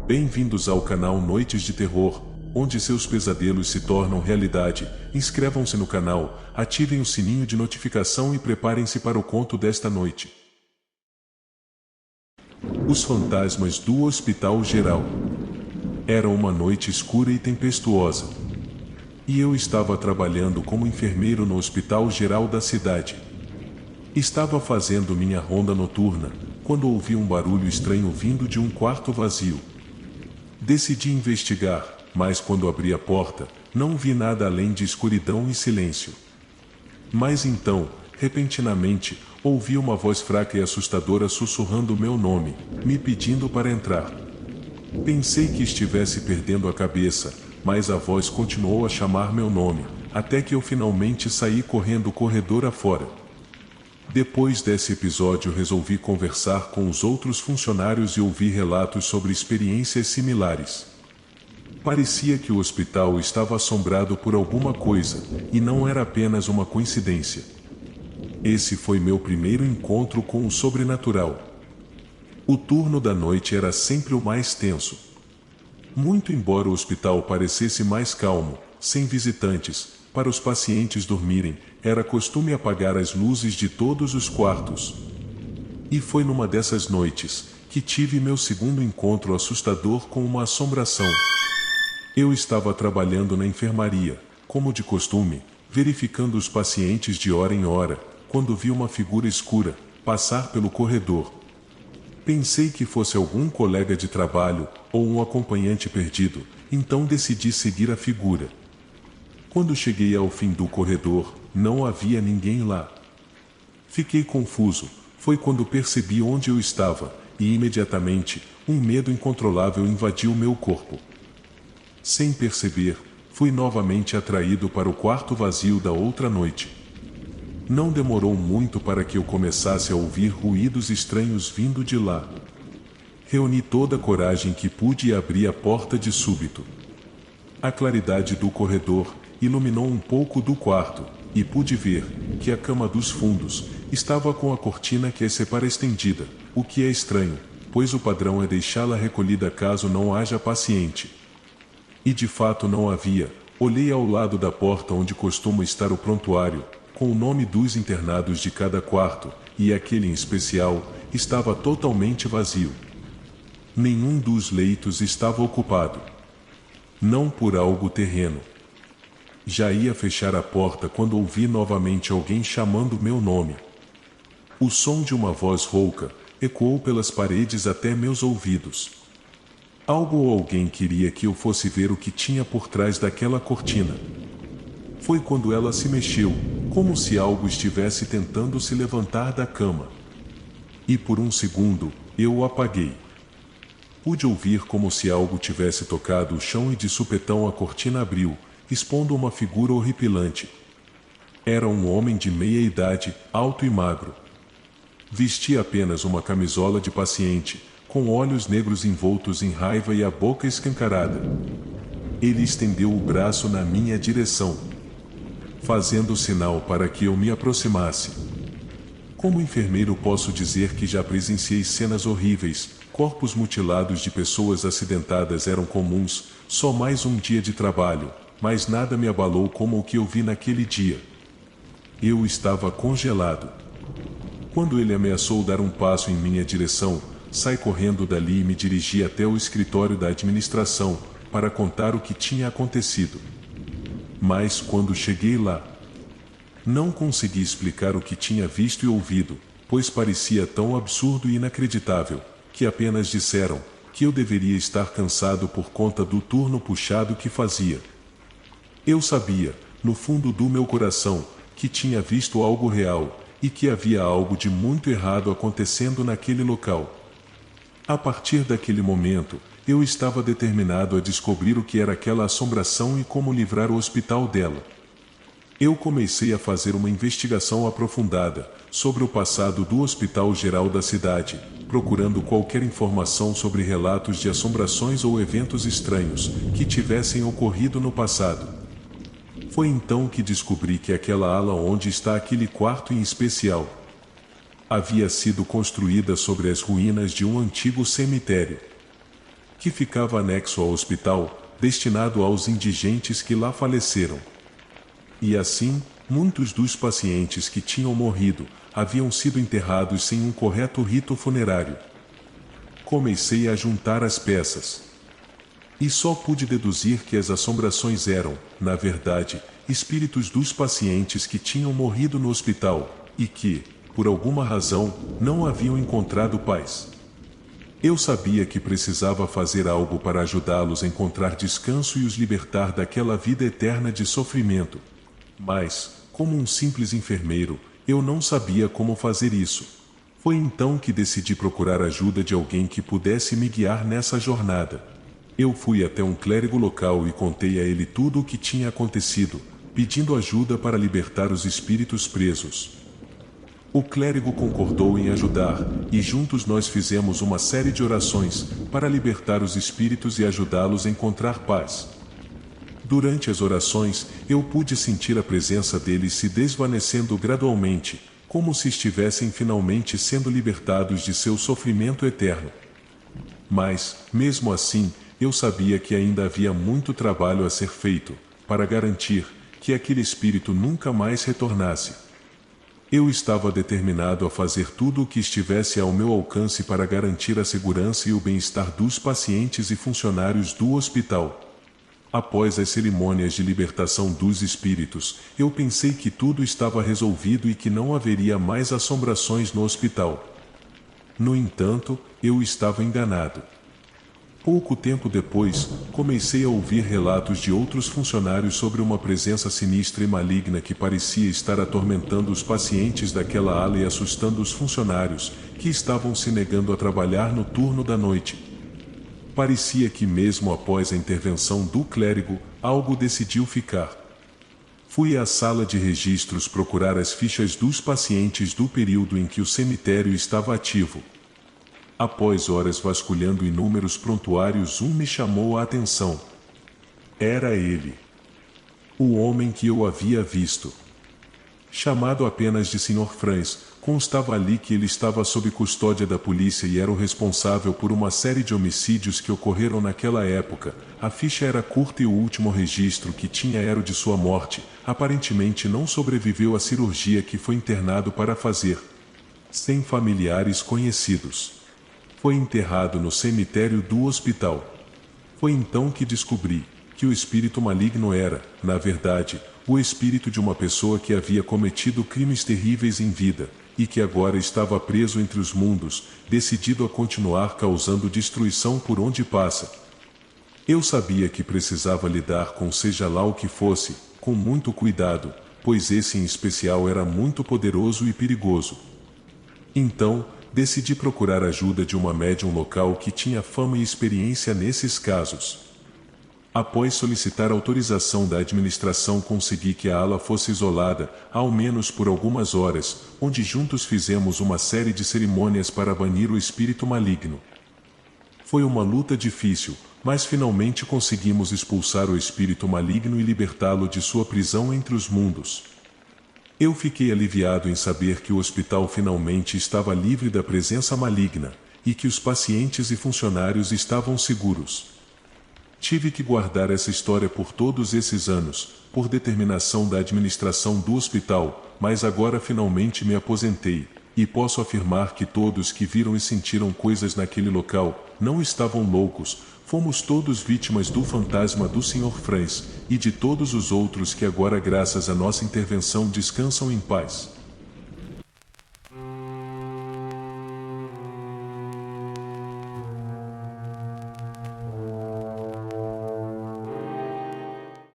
Bem-vindos ao canal Noites de Terror, onde seus pesadelos se tornam realidade. Inscrevam-se no canal, ativem o sininho de notificação e preparem-se para o conto desta noite. Os fantasmas do Hospital Geral. Era uma noite escura e tempestuosa. E eu estava trabalhando como enfermeiro no Hospital Geral da cidade. Estava fazendo minha ronda noturna, quando ouvi um barulho estranho vindo de um quarto vazio. Decidi investigar, mas quando abri a porta, não vi nada além de escuridão e silêncio. Mas então, repentinamente, ouvi uma voz fraca e assustadora sussurrando meu nome, me pedindo para entrar. Pensei que estivesse perdendo a cabeça, mas a voz continuou a chamar meu nome, até que eu finalmente saí correndo o corredor afora. Depois desse episódio resolvi conversar com os outros funcionários e ouvir relatos sobre experiências similares. Parecia que o hospital estava assombrado por alguma coisa, e não era apenas uma coincidência. Esse foi meu primeiro encontro com o sobrenatural. O turno da noite era sempre o mais tenso. Muito embora o hospital parecesse mais calmo, sem visitantes, para os pacientes dormirem, era costume apagar as luzes de todos os quartos. E foi numa dessas noites que tive meu segundo encontro assustador com uma assombração. Eu estava trabalhando na enfermaria, como de costume, verificando os pacientes de hora em hora, quando vi uma figura escura passar pelo corredor. Pensei que fosse algum colega de trabalho ou um acompanhante perdido, então decidi seguir a figura. Quando cheguei ao fim do corredor, não havia ninguém lá. Fiquei confuso, foi quando percebi onde eu estava, e imediatamente, um medo incontrolável invadiu meu corpo. Sem perceber, fui novamente atraído para o quarto vazio da outra noite. Não demorou muito para que eu começasse a ouvir ruídos estranhos vindo de lá. Reuni toda a coragem que pude e abri a porta de súbito. A claridade do corredor iluminou um pouco do quarto, e pude ver que a cama dos fundos estava com a cortina que a separa estendida, o que é estranho, pois o padrão é deixá-la recolhida caso não haja paciente. E de fato não havia. Olhei ao lado da porta onde costuma estar o prontuário, com o nome dos internados de cada quarto, e aquele em especial estava totalmente vazio. Nenhum dos leitos estava ocupado. Não por algo terreno. Já ia fechar a porta quando ouvi novamente alguém chamando meu nome. O som de uma voz rouca ecoou pelas paredes até meus ouvidos. Algo ou alguém queria que eu fosse ver o que tinha por trás daquela cortina. Foi quando ela se mexeu, como se algo estivesse tentando se levantar da cama. E por um segundo, eu o apaguei. Pude ouvir como se algo tivesse tocado o chão e de supetão a cortina abriu, expondo uma figura horripilante. Era um homem de meia idade, alto e magro. Vestia apenas uma camisola de paciente, com olhos negros envoltos em raiva e a boca escancarada. Ele estendeu o braço na minha direção, fazendo sinal para que eu me aproximasse. Como enfermeiro posso dizer que já presenciei cenas horríveis, corpos mutilados de pessoas acidentadas eram comuns, só mais um dia de trabalho, mas nada me abalou como o que eu vi naquele dia. Eu estava congelado. Quando ele ameaçou dar um passo em minha direção, saí correndo dali e me dirigi até o escritório da administração, para contar o que tinha acontecido. Mas quando cheguei lá, não consegui explicar o que tinha visto e ouvido, pois parecia tão absurdo e inacreditável, que apenas disseram que eu deveria estar cansado por conta do turno puxado que fazia. Eu sabia, no fundo do meu coração, que tinha visto algo real, e que havia algo de muito errado acontecendo naquele local. A partir daquele momento, eu estava determinado a descobrir o que era aquela assombração e como livrar o hospital dela. Eu comecei a fazer uma investigação aprofundada sobre o passado do Hospital Geral da cidade, procurando qualquer informação sobre relatos de assombrações ou eventos estranhos que tivessem ocorrido no passado. Foi então que descobri que aquela ala onde está aquele quarto em especial havia sido construída sobre as ruínas de um antigo cemitério. que ficava anexo ao hospital, destinado aos indigentes que lá faleceram. E assim, muitos dos pacientes que tinham morrido, haviam sido enterrados sem um correto rito funerário. Comecei a juntar as peças. E só pude deduzir que as assombrações eram, na verdade, espíritos dos pacientes que tinham morrido no hospital, e que, por alguma razão, não haviam encontrado paz. Eu sabia que precisava fazer algo para ajudá-los a encontrar descanso e os libertar daquela vida eterna de sofrimento. Mas, como um simples enfermeiro, eu não sabia como fazer isso. Foi então que decidi procurar ajuda de alguém que pudesse me guiar nessa jornada. Eu fui até um clérigo local e contei a ele tudo o que tinha acontecido, pedindo ajuda para libertar os espíritos presos. O clérigo concordou em ajudar, e juntos nós fizemos uma série de orações para libertar os espíritos e ajudá-los a encontrar paz. Durante as orações, eu pude sentir a presença deles se desvanecendo gradualmente, como se estivessem finalmente sendo libertados de seu sofrimento eterno. Mas, mesmo assim, eu sabia que ainda havia muito trabalho a ser feito, para garantir que aquele espírito nunca mais retornasse. Eu estava determinado a fazer tudo o que estivesse ao meu alcance para garantir a segurança e o bem-estar dos pacientes e funcionários do hospital. Após as cerimônias de libertação dos espíritos, eu pensei que tudo estava resolvido e que não haveria mais assombrações no hospital. No entanto, eu estava enganado. Pouco tempo depois, comecei a ouvir relatos de outros funcionários sobre uma presença sinistra e maligna que parecia estar atormentando os pacientes daquela ala e assustando os funcionários, que estavam se negando a trabalhar no turno da noite. Parecia que mesmo após a intervenção do clérigo, algo decidiu ficar. Fui à sala de registros procurar as fichas dos pacientes do período em que o cemitério estava ativo. Após horas vasculhando inúmeros prontuários, um me chamou a atenção. Era ele. O homem que eu havia visto. Chamado apenas de Sr. Franz, constava ali que ele estava sob custódia da polícia e era o responsável por uma série de homicídios que ocorreram naquela época. A ficha era curta e o último registro que tinha era o de sua morte. Aparentemente não sobreviveu à cirurgia que foi internado para fazer. Sem familiares conhecidos. Foi enterrado no cemitério do hospital. Foi então que descobri que o espírito maligno era, na verdade, o espírito de uma pessoa que havia cometido crimes terríveis em vida, e que agora estava preso entre os mundos, decidido a continuar causando destruição por onde passa. Eu sabia que precisava lidar com seja lá o que fosse, com muito cuidado, pois esse em especial era muito poderoso e perigoso. Então, decidi procurar ajuda de uma médium local que tinha fama e experiência nesses casos. Após solicitar autorização da administração, consegui que a ala fosse isolada, ao menos por algumas horas, onde juntos fizemos uma série de cerimônias para banir o espírito maligno. Foi uma luta difícil, mas finalmente conseguimos expulsar o espírito maligno e libertá-lo de sua prisão entre os mundos. Eu fiquei aliviado em saber que o hospital finalmente estava livre da presença maligna, e que os pacientes e funcionários estavam seguros. Tive que guardar essa história por todos esses anos, por determinação da administração do hospital, mas agora finalmente me aposentei, e posso afirmar que todos que viram e sentiram coisas naquele local, não estavam loucos, fomos todos vítimas do fantasma do Sr. Franz, e de todos os outros que agora graças à nossa intervenção descansam em paz.